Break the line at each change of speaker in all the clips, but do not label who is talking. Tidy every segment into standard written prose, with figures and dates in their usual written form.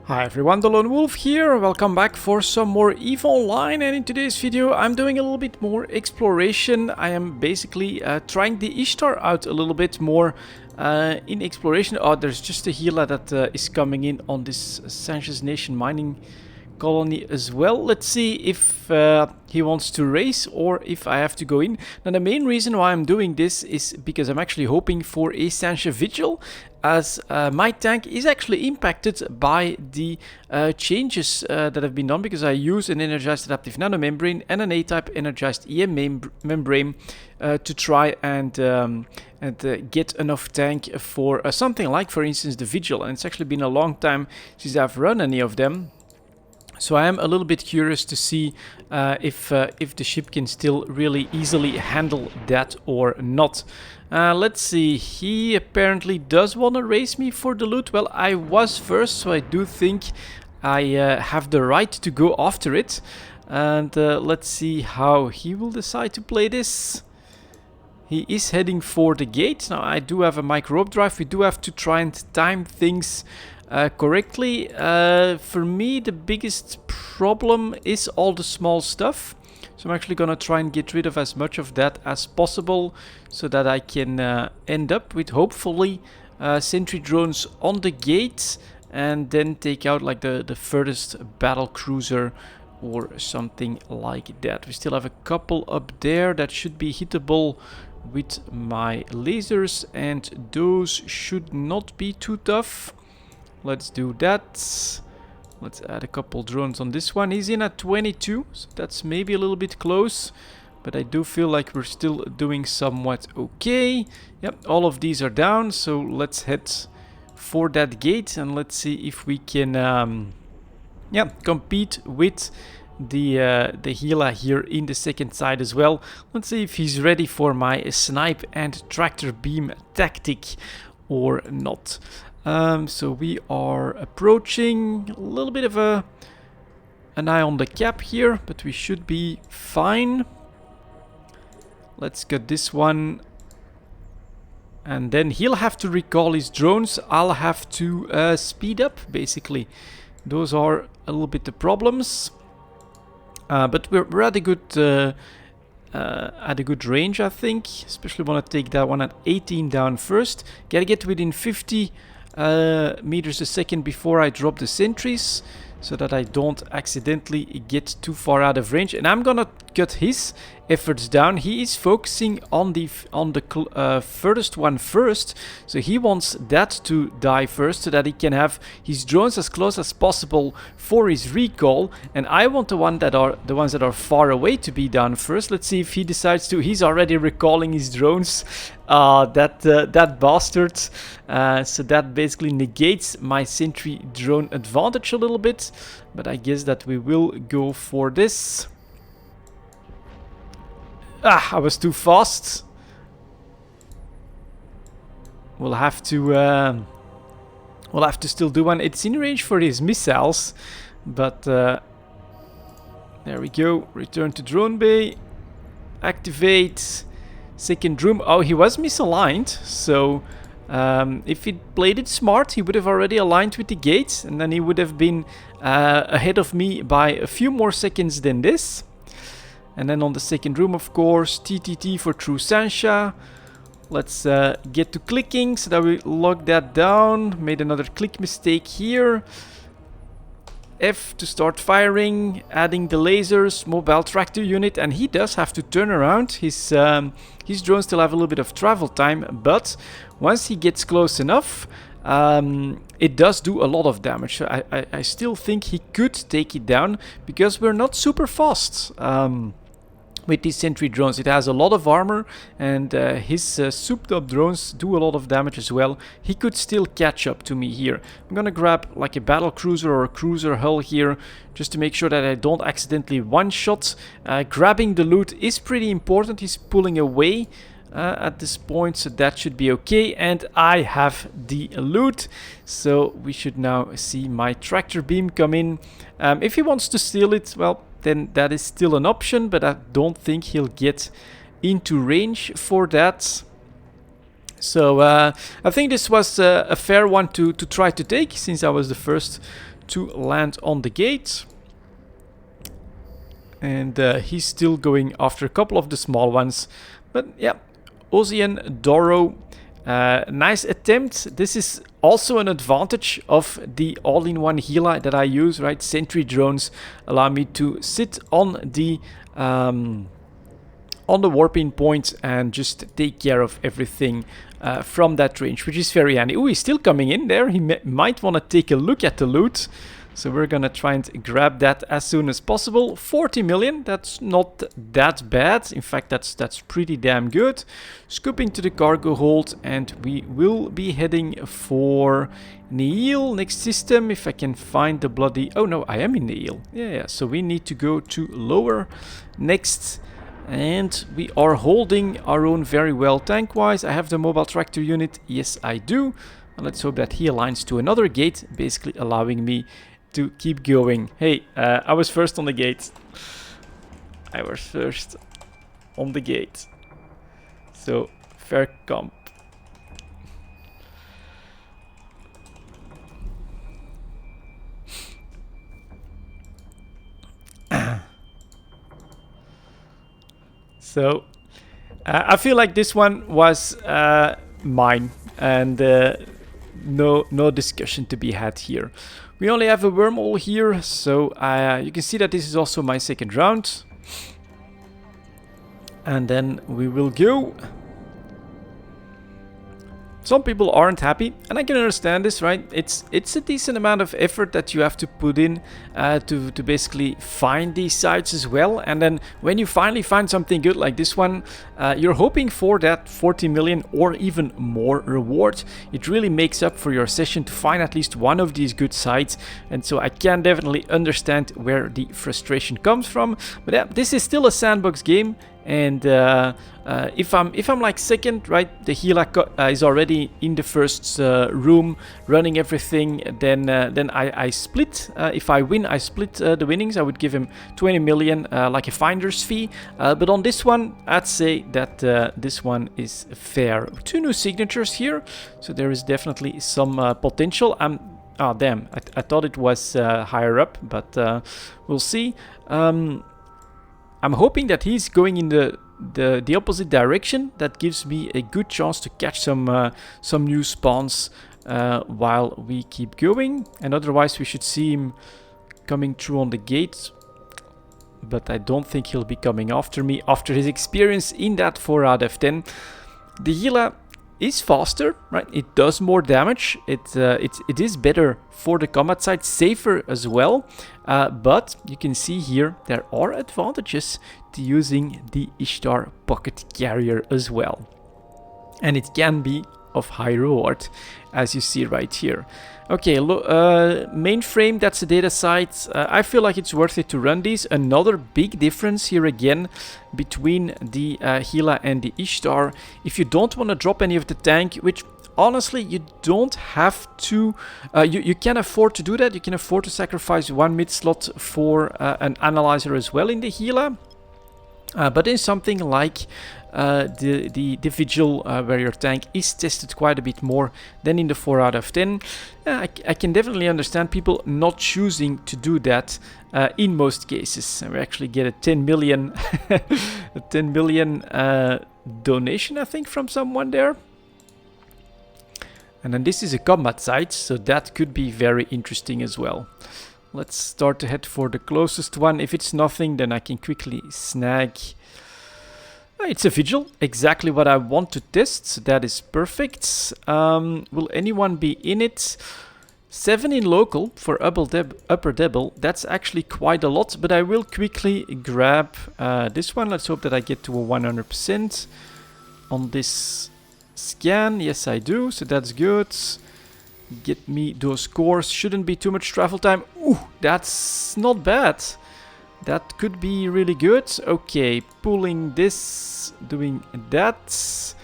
Hi everyone, delonewolf here, welcome back for some more EVE Online, and in today's video I'm doing a little bit more exploration. I am basically trying the Ishtar out a little bit more in exploration. Oh, there's just a healer that is coming in on this Sanchez Nation mining colony as well. Let's see if he wants to race or if I have to go in. Now the main reason why I'm doing this is because I'm actually hoping for a Sanchez Vigil, as my tank is actually impacted by the changes that have been done, because I use an Energized adaptive nano membrane and an A-type Energized EM membrane to try and get enough tank for something like, for instance, the Vigil. And it's actually been a long time since I've run any of them. So I am a little bit curious to see if the ship can still really easily handle that or not. Let's see, he apparently does want to race me for the loot. Well, I was first, so I do think I have the right to go after it. And let's see how he will decide to play this. He is heading for the gate. Now, I do have a Microwarpdrive. We do have to try and time things correctly. For me, the biggest problem is all the small stuff. So I'm actually gonna try and get rid of as much of that as possible, so that I can end up with hopefully sentry drones on the gate, and then take out like the furthest battle cruiser or something like that. We still have a couple up there that should be hittable with my lasers, and those should not be too tough. Let's do that. Let's add a couple drones on this one. He's in at 22, so that's maybe a little bit close, but I do feel like we're still doing somewhat okay. Yep, all of these are down, so let's head for that gate and let's see if we can compete with the healer here in the second side as well. Let's see if he's ready for my snipe and tractor beam tactic or not. So we are approaching, a little bit of an eye on the cap here, but we should be fine. Let's get this one, and then he'll have to recall his drones. I'll have to speed up, basically. Those are a little bit the problems, but we're at a good range, I think. Especially want to take that one at 18 down first. Gotta get within 50 meters a second before I drop the sentries, so that I don't accidentally get too far out of range. And I'm gonna cut his efforts down. He is focusing on the furthest one first, so he wants that to die first, so that he can have his drones as close as possible for his recall. And I want the ones that are far away to be down first. Let's see if he decides to. He's already recalling his drones. That bastard. So that basically negates my sentry drone advantage a little bit, but I guess that we will go for this. I was too fast. We'll have to still do one. It's in range for his missiles, but there we go. Return to drone bay. Activate second drone. Oh, he was misaligned, so if he played it smart, he would have already aligned with the gate, and then he would have been ahead of me by a few more seconds than this. And then on the second room, of course, TTT for True Sancha. Let's get to clicking so that we lock that down. Made another click mistake here. F to start firing, adding the lasers, mobile tractor unit, and he does have to turn around. His drones still have a little bit of travel time, but once he gets close enough, it does do a lot of damage. So I still think he could take it down, because we're not super fast. With these sentry drones, it has a lot of armor, and his souped up drones do a lot of damage as well. He could still catch up to me here. I'm gonna grab like a battle cruiser or a cruiser hull here, just to make sure that I don't accidentally one-shot. Grabbing the loot is pretty important. He's pulling away at this point, so that should be okay. And I have the loot, so we should now see my tractor beam come in. If he wants to steal it, well, then that is still an option, but I don't think he'll get into range for that. So I think this was a fair one to try to take, since I was the first to land on the gate. And he's still going after a couple of the small ones. But yeah, Ocean Doro, nice attempt. This is also an advantage of the all-in-one Gila that I use, right? Sentry drones allow me to sit on the warping point and just take care of everything from that range, which is very handy. Oh, he's still coming in there. He might want to take a look at the loot. So we're gonna try and grab that as soon as possible. 40 million, that's not that bad. In fact, that's pretty damn good. Scooping to the cargo hold, and we will be heading for Neil, next system, if I can find the bloody... Oh no, I am in Neil. Yeah, so we need to go to lower next. And we are holding our own very well tank-wise. I have the mobile tractor unit. Yes, I do. And let's hope that he aligns to another gate, basically allowing me to keep going. Hey, I was first on the gate. I was first on the gate. So, fair comp. So, I feel like this one was mine, and no discussion to be had here. We only have a wormhole here, so you can see that this is also my second round. And then we will go. Some people aren't happy, and I can understand this, right? It's a decent amount of effort that you have to put in to basically find these sites as well. And then when you finally find something good like this one, you're hoping for that 40 million or even more reward. It really makes up for your session to find at least one of these good sites. And so I can definitely understand where the frustration comes from. But yeah, this is still a sandbox game. And if I'm like second, right, the Gila is already in the first room running everything. Then I split. If I win, I split the winnings. I would give him 20 million like a finder's fee. But on this one, I'd say that this one is fair. 2 new signatures here, so there is definitely some potential. Oh damn! I thought it was higher up, but we'll see. I'm hoping that he's going in the opposite direction. That gives me a good chance to catch some new spawns while we keep going. And otherwise we should see him coming through on the gate. But I don't think he'll be coming after me after his experience in that 4 out of 10. The Gila is faster, right? It does more damage. It is better for the combat side, safer as well. But you can see here there are advantages to using the Ishtar pocket carrier as well, and it can be of high reward, as you see right here. Okay, mainframe, that's the data site. I feel like it's worth it to run these. Another big difference here again between the Gila and the Ishtar. If you don't want to drop any of the tank, which honestly you don't have to, you can afford to do that. You can afford to sacrifice 1 mid slot for an analyzer as well in the Gila. But in something like the Vigil, where your tank is tested quite a bit more than in the 4 out of 10, I can definitely understand people not choosing to do that in most cases. And we actually get a 10 million, a 10 million donation, I think, from someone there. And then this is a combat site, so that could be very interesting as well. Let's start to head for the closest one. If it's nothing, then I can quickly snag. It's a Vigil, exactly what I want to test, so that is perfect. Will anyone be in it? 7 in local for upper double, that's actually quite a lot, but I will quickly grab this one. Let's hope that I get to a 100% on this scan. Yes, I do, so that's good. Get me those scores. Shouldn't be too much travel time. Ooh, that's not bad. That could be really good. Okay, pulling this, doing that.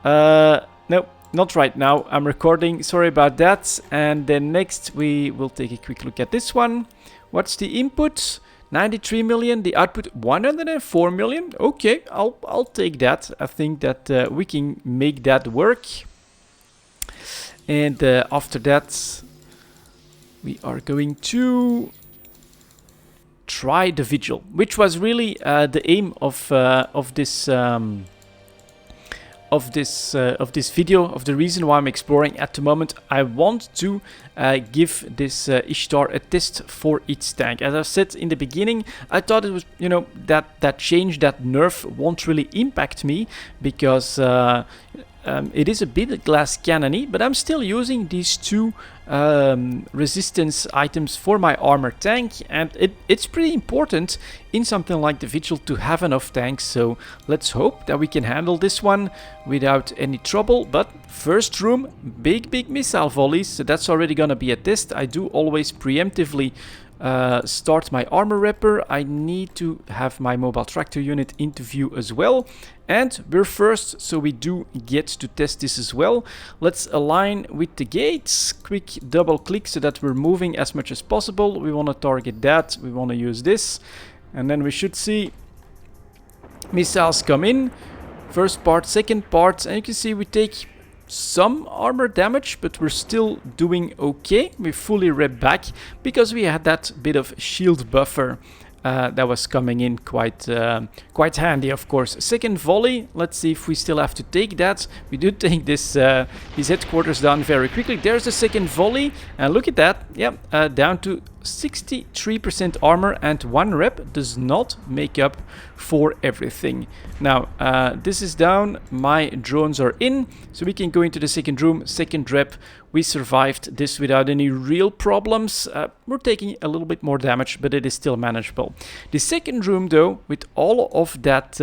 No, not right now. I'm recording. Sorry about that. And then next we will take a quick look at this one. What's the input? 93 million. The output 104 million. Okay, I'll take that. I think that we can make that work. And after that, we are going to try the Vigil, which was really the aim of this video, of the reason why I'm exploring at the moment. I want to give this Ishtar a test for its tank. As I said in the beginning, I thought it was, you know, that change, that nerf won't really impact me because it is a bit glass cannony, but I'm still using these two resistance items for my armor tank, and it's pretty important in something like the Vigil to have enough tanks, so let's hope that we can handle this one without any trouble. But first room, big missile volleys, so that's already gonna be a test. I do always preemptively start my armor wrapper. I need to have my mobile tractor unit into view as well, and we're first, so we do get to test this as well. Let's align with the gates, quick double click so that we're moving as much as possible. We want to target that, we want to use this, and then we should see missiles come in. First part, second part, and you can see we take some armor damage, but we're still doing okay. We fully rep back because we had that bit of shield buffer that was coming in quite handy, of course. Second volley, let's see if we still have to take that. We do take this his headquarters down very quickly. There's the second volley, and look at that. Yeah, down to 63% armor, and one rep does not make up for everything. Now this is down, my drones are in, so we can go into the second room. Second rep, we survived this without any real problems. We're taking a little bit more damage, but it is still manageable. The second room though, with all of that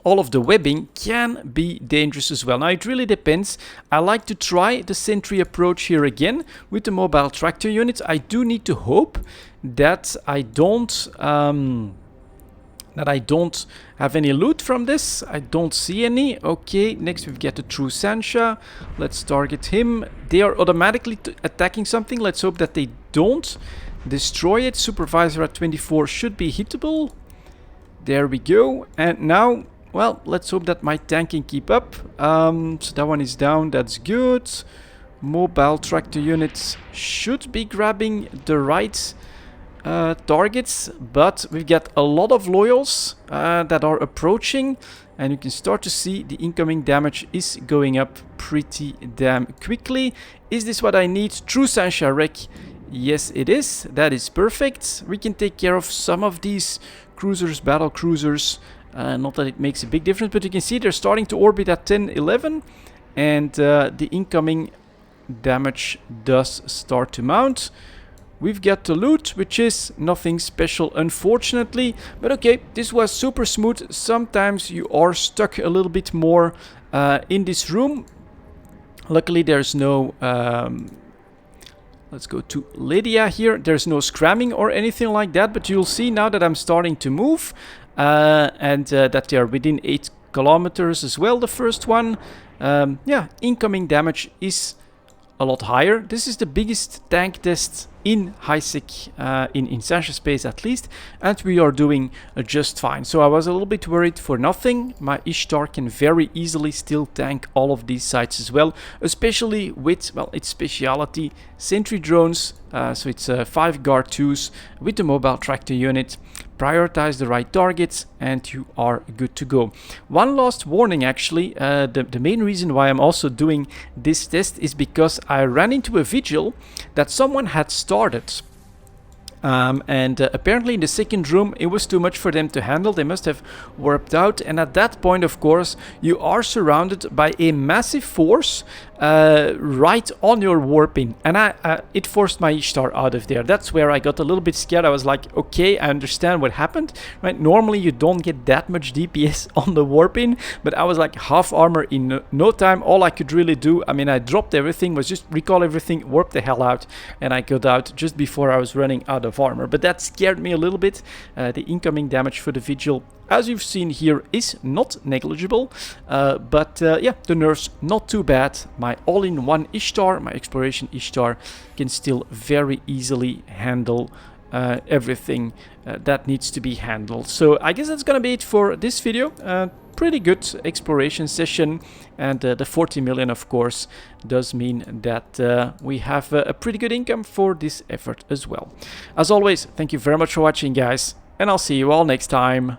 all of the webbing, can be dangerous as well. Now it really depends. I like to try the sentry approach here again with the mobile tractor unit. I do need to hope that I don't have any loot from this. I don't see any. Okay, next we've got the True Sancha. Let's target him. They are automatically attacking something. Let's hope that they don't destroy it. Supervisor at 24 should be hittable. There we go. And now, well, let's hope that my tank can keep up. So that one is down, that's good. Mobile tractor units should be grabbing the right targets, but we've got a lot of loyals that are approaching, and you can start to see the incoming damage is going up pretty damn quickly. Is this what I need? True Sancha wreck. Yes, it is. That is perfect. We can take care of some of these cruisers, battle cruisers. Not that it makes a big difference, but you can see they're starting to orbit at 10, 11, and the incoming damage does start to mount. We've got the loot, which is nothing special, unfortunately, but okay, this was super smooth. Sometimes you are stuck a little bit more in this room. Luckily, there's no... let's go to Lydia here. There's no scramming or anything like that, but you'll see now that I'm starting to move. And that they are within 8 kilometers as well, the first one. Yeah, incoming damage is a lot higher. This is the biggest tank test in HiSec, in Sancha space at least, and we are doing just fine. So I was a little bit worried for nothing. My Ishtar can very easily still tank all of these sites as well, especially with, well, its speciality, sentry drones. So it's 5 Garde IIs with the mobile tractor unit. Prioritize the right targets and you are good to go. One last warning actually, the main reason why I'm also doing this test is because I ran into a Vigil that someone had started. And apparently in the second room it was too much for them to handle. They must have warped out, and at that point, of course, you are surrounded by a massive force right on your warping, and it forced my Ishtar out of there. That's where I got a little bit scared. I was like, okay, I understand what happened, right? Normally you don't get that much DPS on the warping, but I was like half armor in no time. All I could really do, I mean, I dropped everything, was just recall everything, warp the hell out, and I got out just before I was running out of armor. But that scared me a little bit. The incoming damage for the Vigil, as you've seen here, is not negligible, but yeah, the nerfs not too bad. My all-in-one Ishtar, my exploration Ishtar, can still very easily handle everything that needs to be handled. So I guess that's gonna be it for this video. pretty good exploration session, and the 40 million, of course, does mean that we have a pretty good income for this effort as well. As always, thank you very much for watching, guys, and I'll see you all next time.